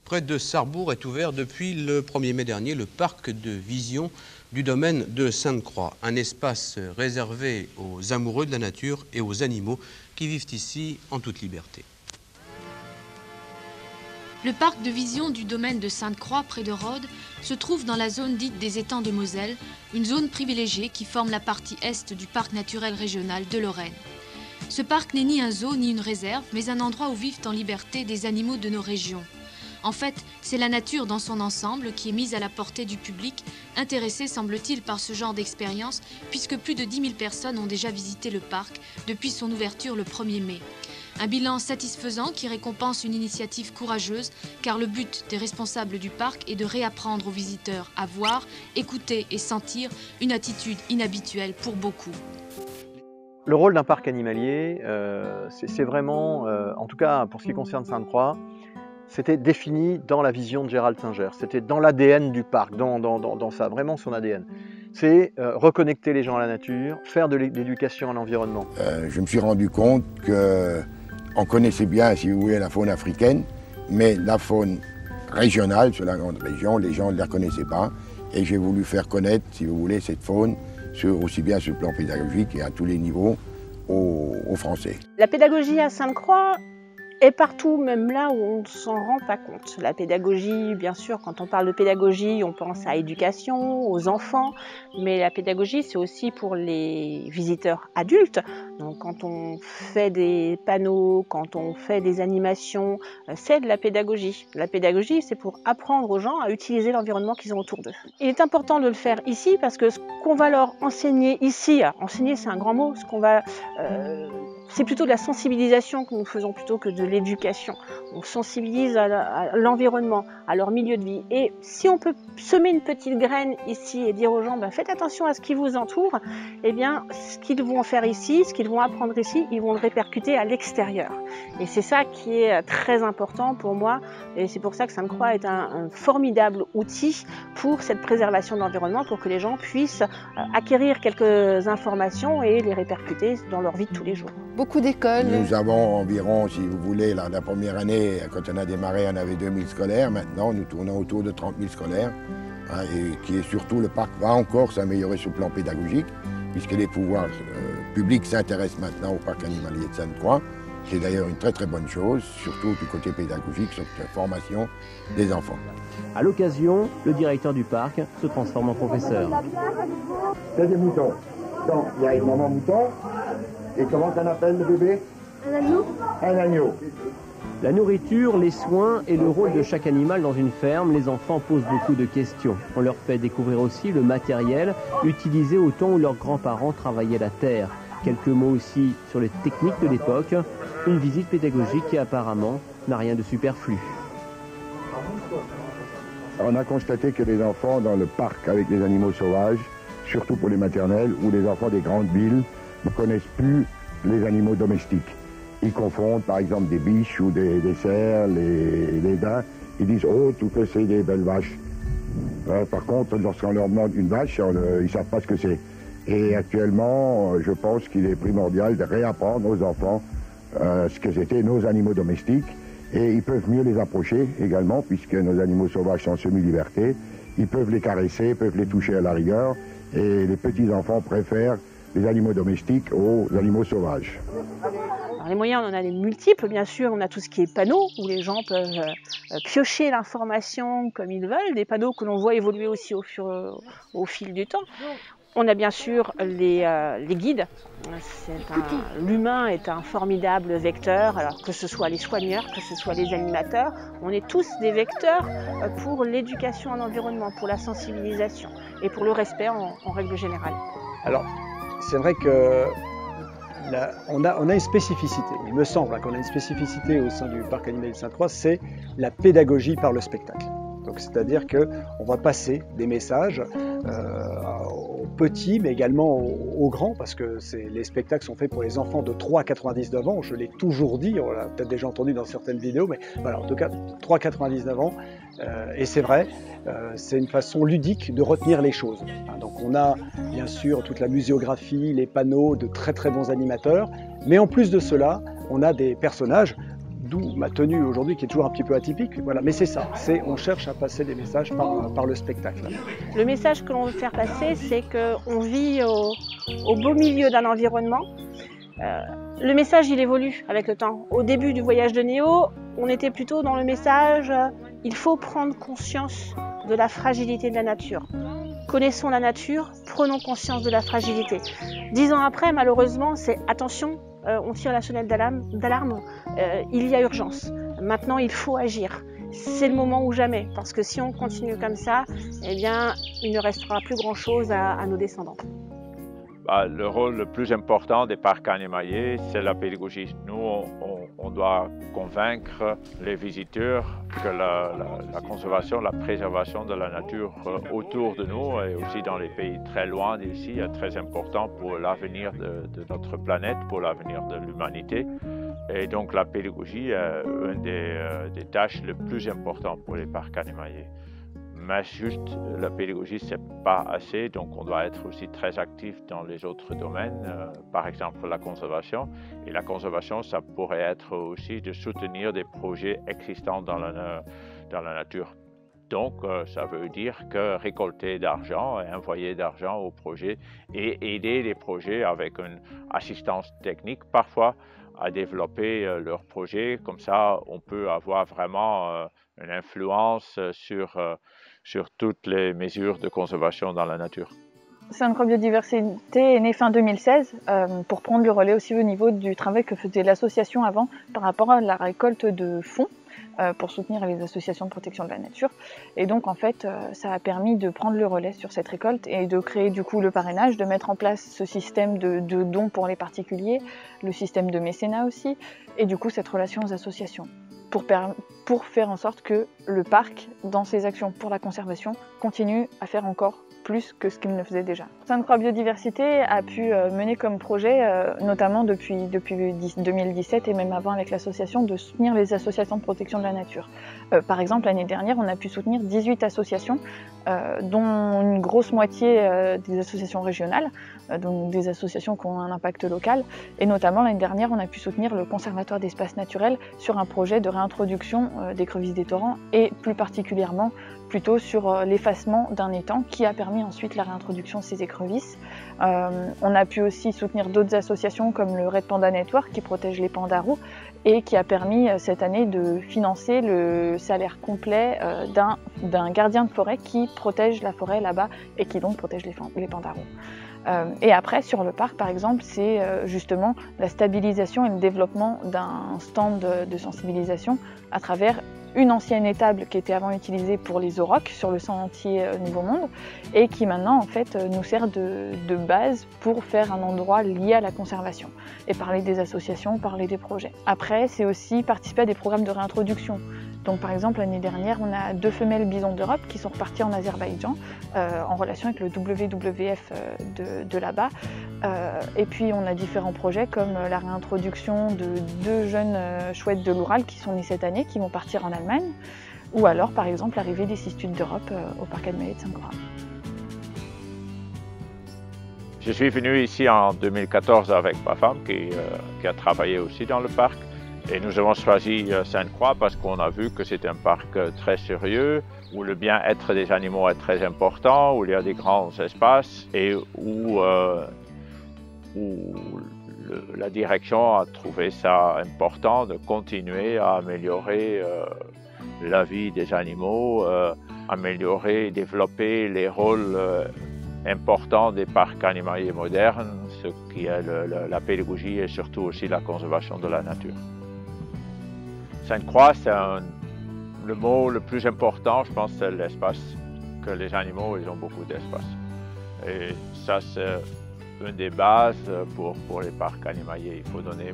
Près de Sarrebourg est ouvert depuis le 1er mai dernier le parc de vision du domaine de Sainte-Croix, un espace réservé aux amoureux de la nature et aux animaux qui vivent ici en toute liberté. Le parc de vision du domaine de Sainte-Croix, près de Rhodes, se trouve dans la zone dite des étangs de Moselle, une zone privilégiée qui forme la partie est du parc naturel régional de Lorraine. Ce parc n'est ni un zoo ni une réserve, mais un endroit où vivent en liberté des animaux de nos régions. En fait, c'est la nature dans son ensemble qui est mise à la portée du public, intéressé, semble-t-il, par ce genre d'expérience, puisque plus de 10 000 personnes ont déjà visité le parc depuis son ouverture le 1er mai. Un bilan satisfaisant qui récompense une initiative courageuse, car le but des responsables du parc est de réapprendre aux visiteurs à voir, écouter et sentir, une attitude inhabituelle pour beaucoup. Le rôle d'un parc animalier, c'est vraiment, en tout cas pour ce qui concerne Sainte-Croix, c'était défini dans la vision de Gérald Singer, c'était dans l'ADN du parc, vraiment son ADN. C'est reconnecter les gens à la nature, faire de l'éducation à l'environnement. Je me suis rendu compte qu'on connaissait bien, si vous voulez, la faune africaine, mais la faune régionale, sur la grande région, les gens ne la connaissaient pas. Et j'ai voulu faire connaître, si vous voulez, cette faune, aussi bien sur le plan pédagogique et à tous les niveaux, aux Français. La pédagogie à Sainte-Croix est partout, même là où on ne s'en rend pas compte. La pédagogie, bien sûr, quand on parle de pédagogie, on pense à éducation, aux enfants, mais la pédagogie, c'est aussi pour les visiteurs adultes. Donc quand on fait des panneaux, quand on fait des animations, c'est de la pédagogie. La pédagogie, c'est pour apprendre aux gens à utiliser l'environnement qu'ils ont autour d'eux. Il est important de le faire ici parce que ce qu'on va leur enseigner ici, enseigner c'est un grand mot, c'est plutôt de la sensibilisation que nous faisons plutôt que de l'éducation. On sensibilise à l'environnement, à leur milieu de vie. Et si on peut semer une petite graine ici et dire aux gens, faites attention à ce qui vous entoure, eh bien, ce qu'ils vont faire ici, ce qu'ils vont apprendre ici, ils vont le répercuter à l'extérieur. Et c'est ça qui est très important pour moi. Et c'est pour ça que Sainte-Croix est un formidable outil pour cette préservation de l'environnement, pour que les gens puissent acquérir quelques informations et les répercuter dans leur vie de tous les jours. Beaucoup d'écoles. Nous avons environ, si vous voulez, la première année, quand on a démarré, on avait 2000 scolaires. Maintenant, nous tournons autour de 30 000 scolaires. Et qui est surtout, le parc va encore s'améliorer sur le plan pédagogique, puisque les pouvoirs publics s'intéressent maintenant au parc animalier de Sainte-Croix. C'est d'ailleurs une très très bonne chose, surtout du côté pédagogique, sur la formation des enfants. À l'occasion, le directeur du parc se transforme en professeur. C'est des moutons. Donc, il y a une maman mouton. Et comment on appelle le bébé? Un agneau. Un agneau. La nourriture, les soins et le rôle de chaque animal dans une ferme, les enfants posent beaucoup de questions. On leur fait découvrir aussi le matériel utilisé au temps où leurs grands-parents travaillaient la terre. Quelques mots aussi sur les techniques de l'époque. Une visite pédagogique qui apparemment n'a rien de superflu. On a constaté que les enfants dans le parc avec les animaux sauvages, surtout pour les maternelles ou les enfants des grandes villes, ne connaissent plus les animaux domestiques. Ils confondent par exemple des biches ou des cerfs, les daims. Ils disent « Oh, tout que c'est des belles vaches ». Par contre, lorsqu'on leur demande une vache, ils ne savent pas ce que c'est. Et actuellement, je pense qu'il est primordial de réapprendre aux enfants ce que c'était nos animaux domestiques. Et ils peuvent mieux les approcher également, puisque nos animaux sauvages sont semi-liberté. Ils peuvent les caresser, peuvent les toucher à la rigueur. Et les petits-enfants préfèrent les animaux domestiques aux animaux sauvages. Alors les moyens, on en a des multiples, bien sûr. On a tout ce qui est panneaux, où les gens peuvent piocher l'information comme ils veulent. Des panneaux que l'on voit évoluer aussi au fil du temps. On a bien sûr les guides. L'humain est un formidable vecteur, alors que ce soit les soigneurs, que ce soit les animateurs. On est tous des vecteurs pour l'éducation à l'environnement, pour la sensibilisation et pour le respect en règle générale. Alors, c'est vrai qu'on a une spécificité, il me semble qu'on a une spécificité au sein du parc animalier de Sainte-Croix, c'est la pédagogie par le spectacle. C'est-à-dire qu'on va passer des messages aux petits, mais également aux grands, parce que les spectacles sont faits pour les enfants de 3 à 99 ans. Je l'ai toujours dit, on l'a peut-être déjà entendu dans certaines vidéos, mais voilà, en tout cas 3 à 99 ans. Et c'est vrai, c'est une façon ludique de retenir les choses. Donc on a bien sûr toute la muséographie, les panneaux de très très bons animateurs, mais en plus de cela, on a des personnages d'où ma tenue aujourd'hui qui est toujours un petit peu atypique. Voilà, mais c'est ça, on cherche à passer des messages par le spectacle. Le message que l'on veut faire passer, c'est qu'on vit au beau milieu d'un environnement. Le message, il évolue avec le temps. Au début du voyage de Néo, on était plutôt dans le message il faut prendre conscience de la fragilité de la nature. Connaissons la nature, prenons conscience de la fragilité. 10 ans après, malheureusement, c'est attention, on tire la sonnette d'alarme, il y a urgence. Maintenant, il faut agir. C'est le moment ou jamais, parce que si on continue comme ça, eh bien, il ne restera plus grand-chose à nos descendants. Le rôle le plus important des parcs animaliers, c'est la pédagogie. Nous, on doit convaincre les visiteurs que la conservation, la préservation de la nature autour de nous et aussi dans les pays très loin d'ici est très important pour l'avenir de notre planète, pour l'avenir de l'humanité. Et donc la pédagogie est une des tâches les plus importantes pour les parcs animaliers. Mais juste la pédagogie, c'est pas assez, donc on doit être aussi très actif dans les autres domaines, par exemple la conservation. Et la conservation, ça pourrait être aussi de soutenir des projets existants dans la nature. Donc, ça veut dire que récolter d'argent et envoyer d'argent aux projets et aider les projets avec une assistance technique, parfois à développer leurs projets. Comme ça, on peut avoir vraiment une influence sur toutes les mesures de conservation dans la nature. Sainte-Croix Biodiversité est née fin 2016 pour prendre le relais aussi au niveau du travail que faisait l'association avant par rapport à la récolte de fonds pour soutenir les associations de protection de la nature. Et donc en fait, ça a permis de prendre le relais sur cette récolte et de créer du coup le parrainage, de mettre en place ce système de dons pour les particuliers, le système de mécénat aussi, et du coup cette relation aux associations. Pour faire en sorte que le parc, dans ses actions pour la conservation, continue à faire encore plus que ce qu'il ne faisait déjà. Sainte-Croix Biodiversité a pu mener comme projet, notamment depuis 2017 et même avant avec l'association, de soutenir les associations de protection de la nature. Par exemple, l'année dernière, on a pu soutenir 18 associations, dont une grosse moitié des associations régionales, donc des associations qui ont un impact local. Et notamment, l'année dernière, on a pu soutenir le Conservatoire d'espaces naturels sur un projet de réintroduction d'écrevisses des torrents et plus particulièrement plutôt sur l'effacement d'un étang qui a permis ensuite la réintroduction de ces écrevisses. On a pu aussi soutenir d'autres associations comme le Red Panda Network qui protège les pandas roux et qui a permis cette année de financer le salaire complet d'un gardien de forêt qui protège la forêt là-bas et qui donc protège les pandas roux. Et après, sur le parc, par exemple, c'est justement la stabilisation et le développement d'un stand de sensibilisation à travers une ancienne étable qui était avant utilisée pour les aurochs sur le sentier Nouveau Monde et qui maintenant en fait nous sert de base pour faire un endroit lié à la conservation et parler des associations, parler des projets. Après, c'est aussi participer à des programmes de réintroduction. Donc par exemple, l'année dernière, on a 2 femelles bisons d'Europe qui sont reparties en Azerbaïdjan en relation avec le WWF de là-bas. Et puis on a différents projets comme la réintroduction de 2 jeunes chouettes de l'Oural qui sont nés cette année, qui vont partir en Allemagne. Ou alors par exemple l'arrivée des cistules d'Europe au parc animalier de Sainte-Croix. Je suis venu ici en 2014 avec ma femme qui a travaillé aussi dans le parc. Et nous avons choisi Sainte-Croix parce qu'on a vu que c'est un parc très sérieux, où le bien-être des animaux est très important, où il y a des grands espaces et où la direction a trouvé ça important de continuer à améliorer la vie des animaux, améliorer et développer les rôles importants des parcs animaliers modernes, ce qui est la pédagogie et surtout aussi la conservation de la nature. Sainte-Croix, c'est le mot le plus important, je pense, c'est l'espace, que les animaux, ils ont beaucoup d'espace. Et ça, c'est une des bases pour les parcs animaliers. Il faut donner,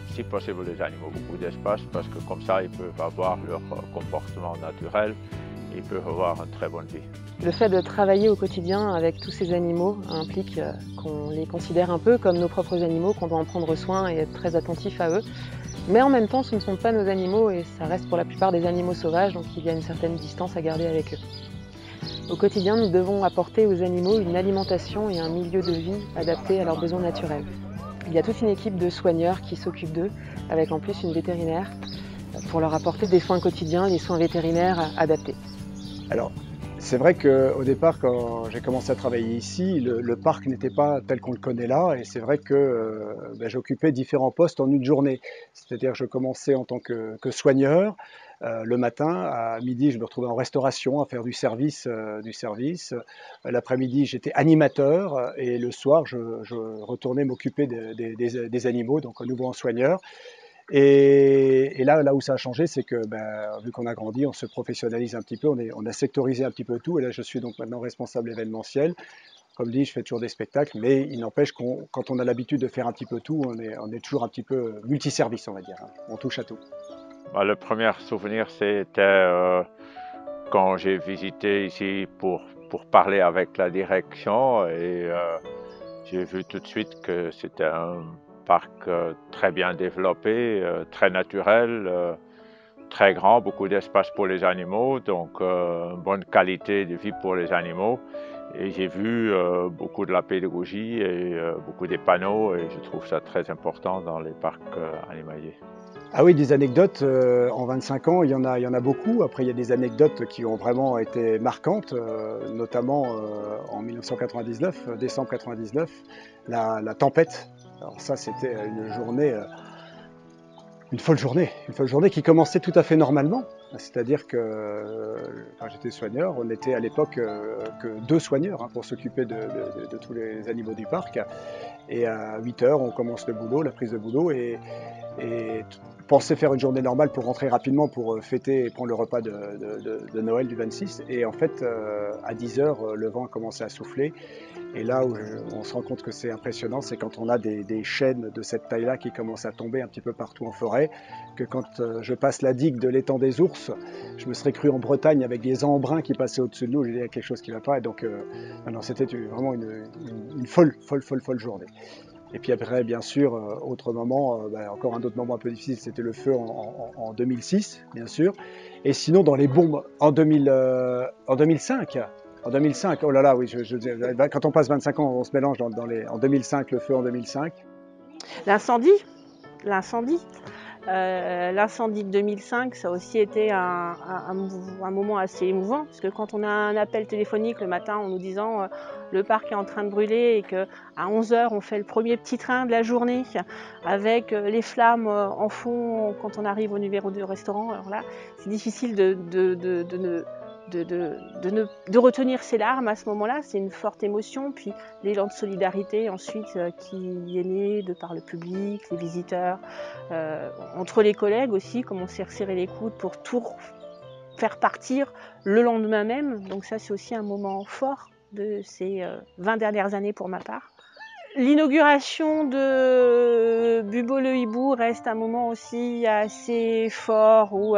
si possible, aux animaux beaucoup d'espace parce que comme ça, ils peuvent avoir leur comportement naturel, ils peuvent avoir une très bonne vie. Le fait de travailler au quotidien avec tous ces animaux implique qu'on les considère un peu comme nos propres animaux, qu'on doit en prendre soin et être très attentif à eux. Mais en même temps, ce ne sont pas nos animaux et ça reste pour la plupart des animaux sauvages, donc il y a une certaine distance à garder avec eux. Au quotidien, nous devons apporter aux animaux une alimentation et un milieu de vie adaptés à leurs besoins naturels. Il y a toute une équipe de soigneurs qui s'occupent d'eux, avec en plus une vétérinaire. pour leur apporter des soins quotidiens, des soins vétérinaires adaptés. Alors, c'est vrai qu'au départ, quand j'ai commencé à travailler ici, le parc n'était pas tel qu'on le connaît là, et c'est vrai que j'occupais différents postes en une journée. C'est-à-dire que je commençais en tant que soigneur. Le matin, à midi, je me retrouvais en restauration à faire du service. L'après-midi, j'étais animateur, et le soir, je retournais m'occuper des animaux, donc à nouveau en soigneur. Et là où ça a changé, c'est que vu qu'on a grandi, on se professionnalise un petit peu, on a sectorisé un petit peu tout, et là je suis donc maintenant responsable événementiel. Comme dit, je fais toujours des spectacles, mais il n'empêche quand on a l'habitude de faire un petit peu tout, on est toujours un petit peu multiservice, on va dire. On touche à tout. Le premier souvenir, c'était quand j'ai visité ici pour parler avec la direction, et j'ai vu tout de suite que c'était un parc très bien développé, très naturel, très grand, beaucoup d'espace pour les animaux, donc bonne qualité de vie pour les animaux. Et j'ai vu beaucoup de la pédagogie et beaucoup des panneaux, et je trouve ça très important dans les parcs animaliers. Ah oui, des anecdotes, en 25 ans, il y en a beaucoup. Après, il y a des anecdotes qui ont vraiment été marquantes, notamment en 1999, décembre 99, la tempête. Alors ça, c'était une folle journée qui commençait tout à fait normalement. C'est-à-dire que quand j'étais soigneur, on était à l'époque que 2 soigneurs pour s'occuper de tous les animaux du parc. Et à 8 h, on commence le boulot, la prise de boulot, et pensais faire une journée normale pour rentrer rapidement pour fêter et prendre le repas de Noël du 26. Et en fait, à 10 h, le vent a commencé à souffler. Et là où on se rend compte que c'est impressionnant, c'est quand on a des chênes de cette taille-là qui commencent à tomber un petit peu partout en forêt, que quand je passe la digue de l'étang des Ours, je me serais cru en Bretagne avec des embruns qui passaient au-dessus de nous. J'ai dit, il y a quelque chose qui ne va pas. Et donc, c'était vraiment une folle journée. Et puis après, bien sûr, autre moment, encore un autre moment un peu difficile, c'était le feu en 2006, bien sûr. Et sinon, dans les bombes, en 2005, oh là là, oui, quand on passe 25 ans, on se mélange en 2005, le feu en 2005. L'incendie de 2005, ça a aussi été un moment assez émouvant, parce que quand on a un appel téléphonique le matin en nous disant le parc est en train de brûler et qu'à 11 h, on fait le premier petit train de la journée avec les flammes en fond quand on arrive au numéro 2 restaurant, alors là, c'est difficile de retenir ses larmes à ce moment-là. C'est une forte émotion, puis l'élan de solidarité ensuite qui est né de par le public, les visiteurs, entre les collègues aussi, comme on s'est resserré les coudes pour tout faire partir le lendemain même. Donc ça, c'est aussi un moment fort de ces 20 dernières années pour ma part. L'inauguration de Bubo le hibou reste un moment aussi assez fort où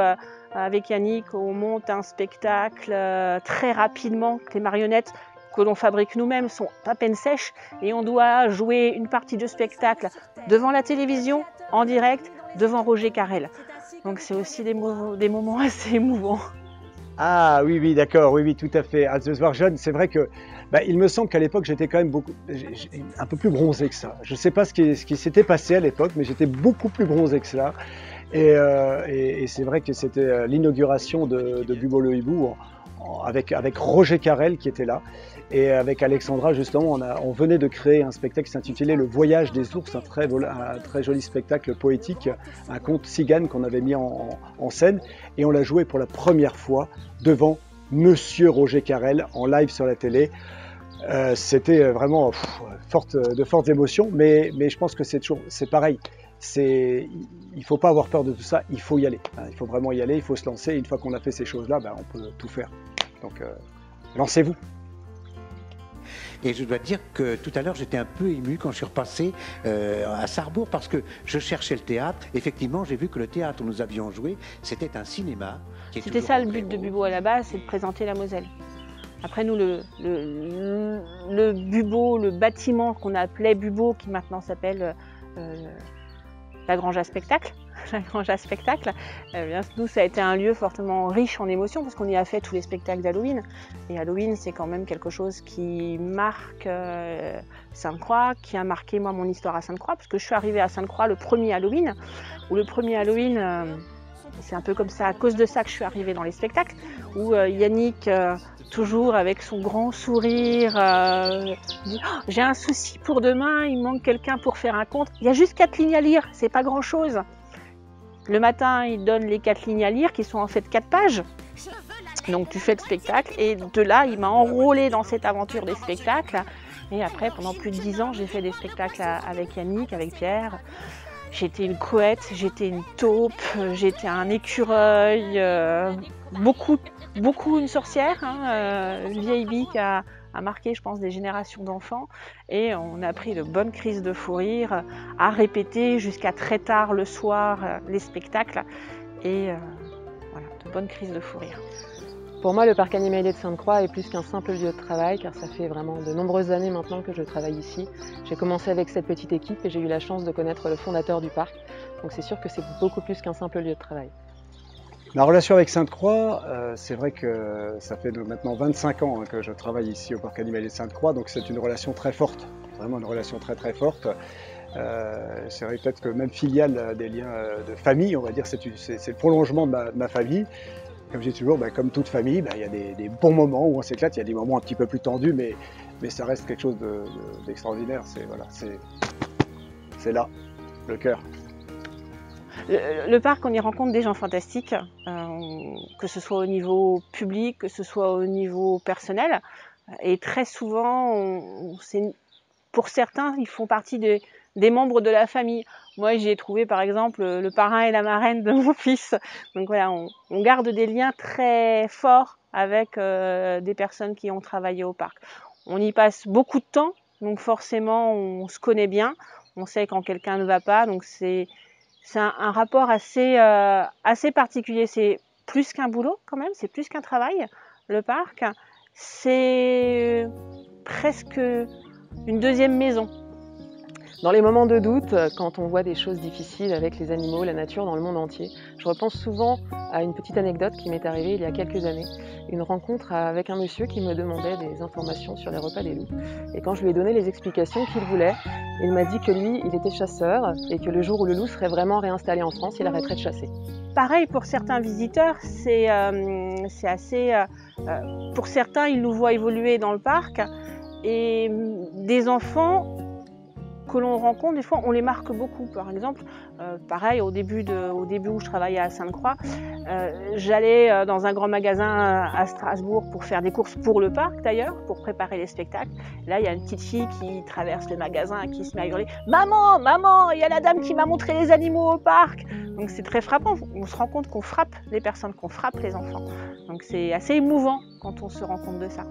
avec Yannick, on monte un spectacle très rapidement. Les marionnettes que l'on fabrique nous-mêmes sont à peine sèches et on doit jouer une partie de spectacle devant la télévision, en direct, devant Roger Carrel. Donc c'est aussi des moments assez émouvants. Ah oui, d'accord, oui, tout à fait. À se voir jeune, c'est vrai que il me semble qu'à l'époque, j'étais quand même un peu plus bronzé que ça. Je ne sais pas ce qui s'était passé à l'époque, mais j'étais beaucoup plus bronzé que ça. Et c'est vrai que c'était l'inauguration de Bubo le hibou avec Roger Carrel qui était là. Et avec Alexandra, justement, on venait de créer un spectacle qui s'intitulait Le Voyage des ours, un très joli spectacle poétique, un conte cigane qu'on avait mis en scène. Et on l'a joué pour la première fois devant Monsieur Roger Carrel en live sur la télé. C'était vraiment de fortes émotions, mais je pense que c'est pareil. Il ne faut pas avoir peur de tout ça, il faut y aller. Il faut vraiment y aller, il faut se lancer. Et une fois qu'on a fait ces choses-là, on peut tout faire. Donc, lancez-vous. Et je dois dire que tout à l'heure, j'étais un peu ému quand je suis repassé à Sarrebourg parce que je cherchais le théâtre. Effectivement, j'ai vu que le théâtre où nous avions joué, c'était un cinéma. C'était ça le but de Bubo à la base, c'est de présenter la Moselle. Après nous, le Bubo, le bâtiment qu'on appelait Bubo, qui maintenant s'appelle la Grange à spectacle. La Grange à spectacle, nous ça a été un lieu fortement riche en émotions parce qu'on y a fait tous les spectacles d'Halloween. Et Halloween c'est quand même quelque chose qui marque Sainte-Croix, qui a marqué moi mon histoire à Sainte-Croix, parce que je suis arrivée à Sainte-Croix le premier Halloween, où le premier Halloween C'est un peu comme ça, à cause de ça que je suis arrivée dans les spectacles, où Yannick, toujours avec son grand sourire, dit oh, j'ai un souci pour demain, il manque quelqu'un pour faire un conte. Il y a juste 4 lignes à lire, c'est pas grand chose. Le matin, il donne les 4 lignes à lire, qui sont en fait 4 pages. Donc tu fais le spectacle, et de là, il m'a enrôlée dans cette aventure des spectacles. Et après, pendant plus de 10 ans, j'ai fait des spectacles avec Yannick, avec Pierre. J'étais une couette, j'étais une taupe, j'étais un écureuil, beaucoup une sorcière, hein, une vieille bille qui a marqué, je pense, des générations d'enfants. Et on a pris de bonnes crises de fou rire, à répéter jusqu'à très tard le soir les spectacles. Et voilà, de bonnes crises de fou rire. Pour moi, le parc animalier de Sainte-Croix est plus qu'un simple lieu de travail, car ça fait vraiment de nombreuses années maintenant que je travaille ici. J'ai commencé avec cette petite équipe et j'ai eu la chance de connaître le fondateur du parc. Donc c'est sûr que c'est beaucoup plus qu'un simple lieu de travail. Ma relation avec Sainte-Croix, c'est vrai que ça fait maintenant 25 ans que je travaille ici au parc animalier de Sainte-Croix, donc c'est une relation très forte, vraiment une relation très très forte. C'est vrai peut-être que même filiale des liens de famille, on va dire, c'est le prolongement de ma famille. Comme je dis toujours, comme toute famille, il y a des bons moments où on s'éclate, il y a des moments un petit peu plus tendus, mais ça reste quelque chose d'extraordinaire. C'est là, le cœur. Le parc, on y rencontre des gens fantastiques, que ce soit au niveau public, que ce soit au niveau personnel. Et très souvent, pour certains, ils font partie des membres de la famille. Moi, j'ai trouvé par exemple le parrain et la marraine de mon fils. Donc voilà, on garde des liens très forts avec des personnes qui ont travaillé au parc. On y passe beaucoup de temps, donc forcément on se connaît bien, on sait quand quelqu'un ne va pas, donc c'est un rapport assez particulier. C'est plus qu'un boulot quand même, c'est plus qu'un travail, le parc. C'est presque une deuxième maison. Dans les moments de doute, quand on voit des choses difficiles avec les animaux, la nature dans le monde entier, je repense souvent à une petite anecdote qui m'est arrivée il y a quelques années. Une rencontre avec un monsieur qui me demandait des informations sur les repas des loups. Et quand je lui ai donné les explications qu'il voulait, il m'a dit que lui, il était chasseur et que le jour où le loup serait vraiment réinstallé en France, il arrêterait de chasser. Pareil pour certains visiteurs, c'est assez... pour certains, ils nous voient évoluer dans le parc et des enfants que l'on rencontre, des fois, on les marque beaucoup. Par exemple, pareil, au début où je travaillais à Sainte-Croix, j'allais dans un grand magasin à Strasbourg pour faire des courses pour le parc d'ailleurs, pour préparer les spectacles. Là, il y a une petite fille qui traverse le magasin et qui se met à hurler « Maman, maman, il y a la dame qui m'a montré les animaux au parc !» Donc c'est très frappant. On se rend compte qu'on frappe les personnes, qu'on frappe les enfants. Donc c'est assez émouvant quand on se rend compte de ça.